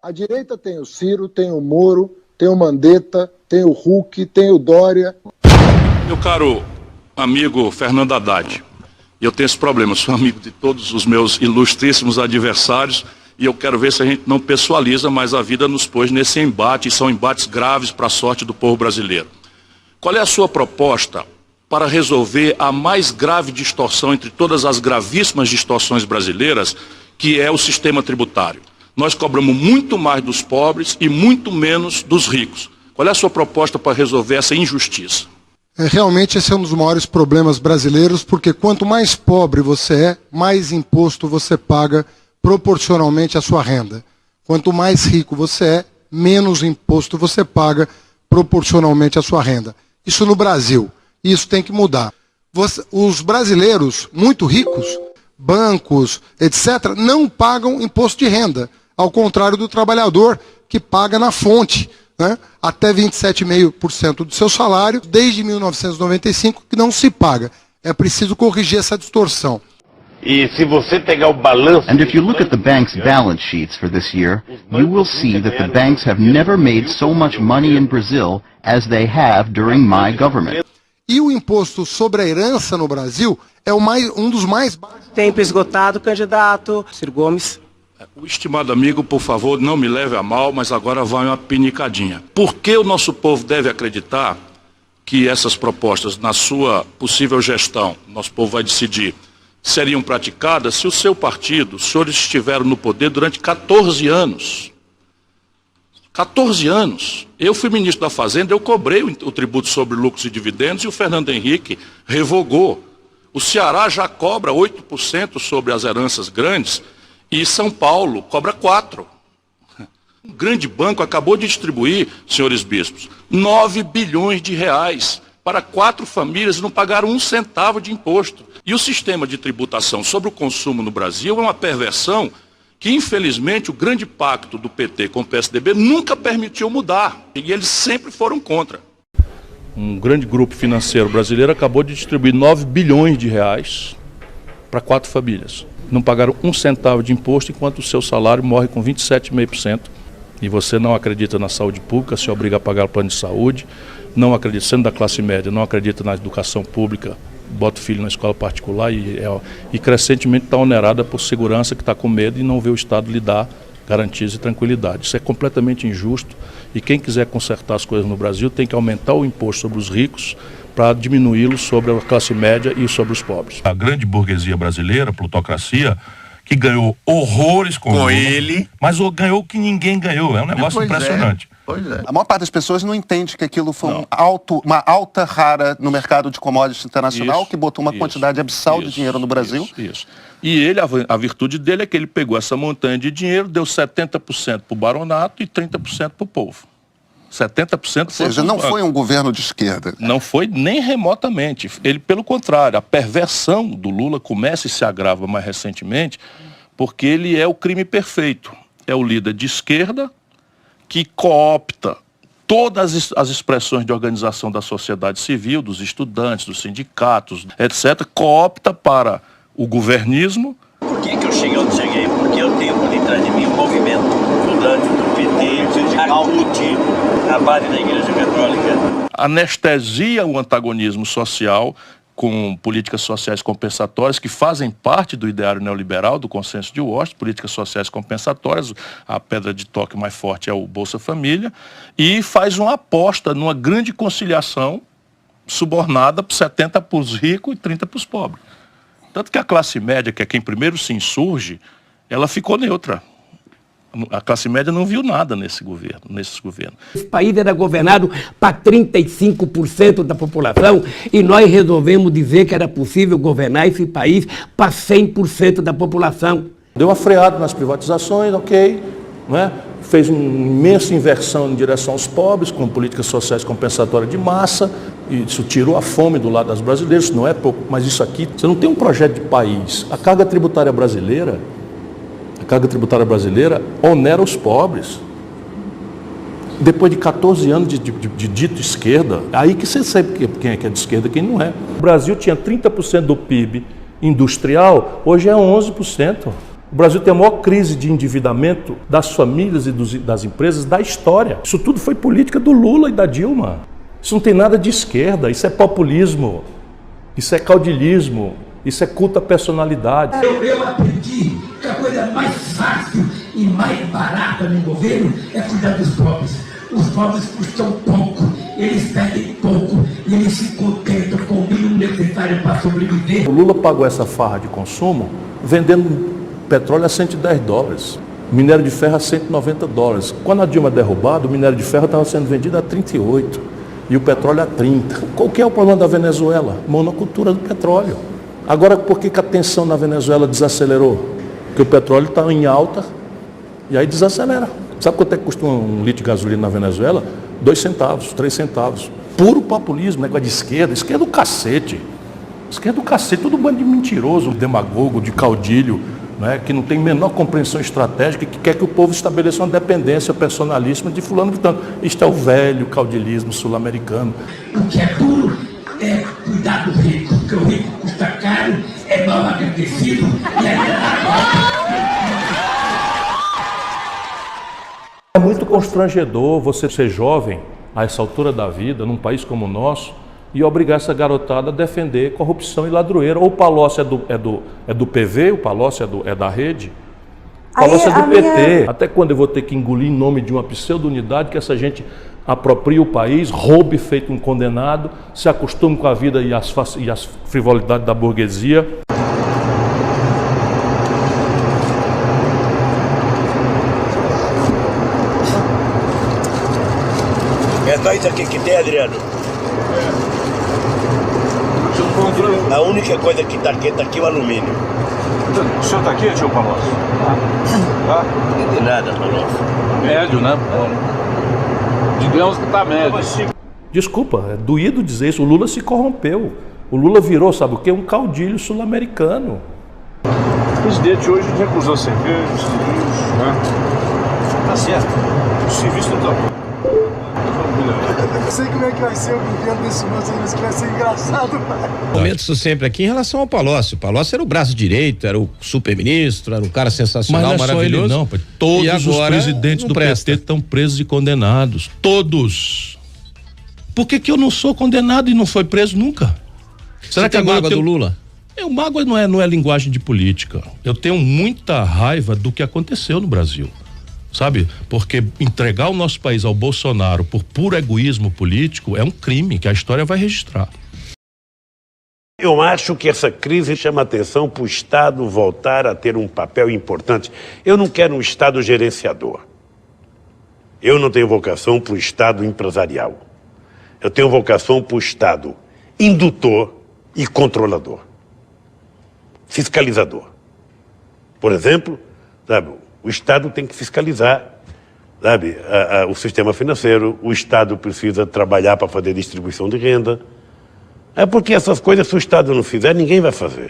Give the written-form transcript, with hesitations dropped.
A direita tem o Ciro, tem o Moro, tem o Mandetta, tem o Huck, tem o Dória. Meu caro amigo Fernando Haddad, eu tenho esse problema, sou amigo de todos os meus ilustríssimos adversários e eu quero ver se a gente não pessoaliza, mas a vida nos pôs nesse embate, e são embates graves para a sorte do povo brasileiro. Qual é a sua proposta para resolver a mais grave distorção entre todas as gravíssimas distorções brasileiras, que é o sistema tributário? Nós cobramos muito mais dos pobres e muito menos dos ricos. Qual é a sua proposta para resolver essa injustiça? Realmente esse é um dos maiores problemas brasileiros, porque quanto mais pobre você é, mais imposto você paga proporcionalmente à sua renda. Quanto mais rico você é, menos imposto você paga proporcionalmente à sua renda. Isso no Brasil. Isso tem que mudar. Os brasileiros muito ricos, bancos, etc., não pagam imposto de renda, ao contrário do trabalhador que paga na fonte, né? Até 27,5% do seu salário, desde 1995, que não se paga. É preciso corrigir essa distorção. E se você pegar o balanço... And if you look at the bank's balance sheets for this year, you will see that the banks have never made so much money in Brazil as they have during my government. E o imposto sobre a herança no Brasil é um dos mais baixos. Tempo esgotado, candidato. Ciro Gomes. O estimado amigo, por favor, não me leve a mal, mas agora vai uma pinicadinha. Por que o nosso povo deve acreditar que essas propostas, na sua possível gestão, nosso povo vai decidir, seriam praticadas se o seu partido, os senhores estiveram no poder durante 14 anos? 14 anos. Eu fui ministro da Fazenda, eu cobrei o tributo sobre lucros e dividendos e o Fernando Henrique revogou. O Ceará já cobra 8% sobre as heranças grandes e São Paulo cobra 4%. Um grande banco acabou de distribuir, senhores bispos, 9 bilhões de reais para 4 famílias e não pagaram 1 centavo de imposto. E o sistema de tributação sobre o consumo no Brasil é uma perversão que, infelizmente, o grande pacto do PT com o PSDB nunca permitiu mudar. E eles sempre foram contra. Um grande grupo financeiro brasileiro acabou de distribuir 9 bilhões de reais para 4 famílias. Não pagaram 1 centavo de imposto, enquanto o seu salário morre com 27,5%. E você não acredita na saúde pública, se obriga a pagar o plano de saúde, não acredita, sendo da classe média, não acredita na educação pública, bota o filho na escola particular e crescentemente está onerada por segurança, que está com medo e não vê o Estado lhe dar garantias e tranquilidade. Isso é completamente injusto e quem quiser consertar as coisas no Brasil tem que aumentar o imposto sobre os ricos para diminuí-lo sobre a classe média e sobre os pobres. A grande burguesia brasileira, a plutocracia, que ganhou horrores com ele, mas ganhou o que ninguém ganhou. É um negócio impressionante. Pois é. A maior parte das pessoas não entende que aquilo foi uma alta rara no mercado de commodities internacional, que botou uma quantidade abissal de dinheiro no Brasil. Isso. E ele, a virtude dele é que ele pegou essa montanha de dinheiro, deu 70% para o baronato e 30% para o povo. 70%. Ou seja, não foi um governo de esquerda. Não foi nem remotamente. Ele, pelo contrário, a perversão do Lula começa e se agrava mais recentemente, porque ele é o crime perfeito. É o líder de esquerda que coopta todas as expressões de organização da sociedade civil, dos estudantes, dos sindicatos, etc., coopta para o governismo. Por que eu cheguei onde cheguei? Porque eu tenho por detrás de mim um movimento estudante do PT, ao motivo, a base da Igreja Católica. Anestesia o antagonismo social com políticas sociais compensatórias que fazem parte do ideário neoliberal, do consenso de Washington, políticas sociais compensatórias, a pedra de toque mais forte é o Bolsa Família, e faz uma aposta numa grande conciliação subornada por 70% para os ricos e 30% para os pobres. Tanto que a classe média, que é quem primeiro se insurge, ela ficou neutra. A classe média não viu nada nesses governos. Esse país era governado para 35% da população e nós resolvemos dizer que era possível governar esse país para 100% da população. Deu uma freada nas privatizações, ok, não é? Fez uma imensa inversão em direção aos pobres, com políticas sociais compensatórias de massa, e isso tirou a fome do lado das brasileiras, não é pouco, mas isso aqui, você não tem um projeto de país. A carga tributária brasileira onera os pobres. Depois de 14 anos de dito esquerda, aí que você sabe quem é que é de esquerda e quem não é. O Brasil tinha 30% do PIB industrial, hoje é 11%. O Brasil tem a maior crise de endividamento das famílias e das empresas da história. Isso tudo foi política do Lula e da Dilma. Isso não tem nada de esquerda, isso é populismo, isso é caudilismo, isso é culto à personalidade. Eu aprendi que a coisa mais fácil e mais barata no governo é cuidar dos pobres. Os pobres custam pouco, eles pedem pouco e eles se contentam com o mínimo necessário para sobreviver. O Lula pagou essa farra de consumo vendendo petróleo a $110, minério de ferro a $190. Quando a Dilma é derrubada, o minério de ferro estava sendo vendido a 38 e o petróleo a 30. Qual que é o problema da Venezuela? Monocultura do petróleo. Agora, por que a tensão na Venezuela desacelerou? Porque o petróleo está em alta e aí desacelera. Sabe quanto é que custa um litro de gasolina na Venezuela? 2 centavos, 3 centavos. Puro populismo, negócio de esquerda. Esquerda do cacete. Esquerda do cacete, todo bando de mentiroso, demagogo, de caudilho, né, que não tem menor compreensão estratégica, que quer que o povo estabeleça uma dependência personalíssima de fulano gritando. Isto é o velho caudilismo sul-americano. O que é duro é cuidar do rico, porque o rico custa caro, é mal agradecido e É muito constrangedor você ser jovem, a essa altura da vida, num país como o nosso, e obrigar essa garotada a defender corrupção e ladroeira. Ou o Palocci é do PV, o Palocci é da rede, o Palocci é do PT. Até quando eu vou ter que engolir em nome de uma pseudo-unidade que essa gente apropria o país, roube feito um condenado, se acostume com a vida e as frivolidades da burguesia. É só isso aqui que tem, Adriano? A única coisa que está aqui é o alumínio. O senhor está aqui, tio Palocci? Tá? Não tem nada, Palocci. Médio, né? Digamos que está médio. Desculpa, é doído dizer isso. O Lula se corrompeu. O Lula virou, sabe o quê? Um caudilho sul-americano. O presidente hoje recusou cerveja, civis, né? Tá certo. O serviço total. Eu não sei como é que vai ser o governo desse moço aí, mas que vai ser engraçado. Comento isso sempre aqui em relação ao Palocci. O Palocci era o braço direito, era o super-ministro, era um cara sensacional, mas não é maravilhoso. Só ele não, todos os presidentes do PT estão presos e condenados. Todos. Por que eu não sou condenado e não foi preso nunca? Será que a mágoa do Lula? O mágoa não é linguagem de política. Eu tenho muita raiva do que aconteceu no Brasil. Sabe? Porque entregar o nosso país ao Bolsonaro por puro egoísmo político é um crime que a história vai registrar. Eu acho que essa crise chama atenção para o Estado voltar a ter um papel importante. Eu não quero um Estado gerenciador. Eu não tenho vocação para o Estado empresarial. Eu tenho vocação para o Estado indutor e controlador. Fiscalizador. Por exemplo, sabe, o Estado tem que fiscalizar, sabe, o sistema financeiro. O Estado precisa trabalhar para fazer distribuição de renda. É porque essas coisas, se o Estado não fizer, ninguém vai fazer.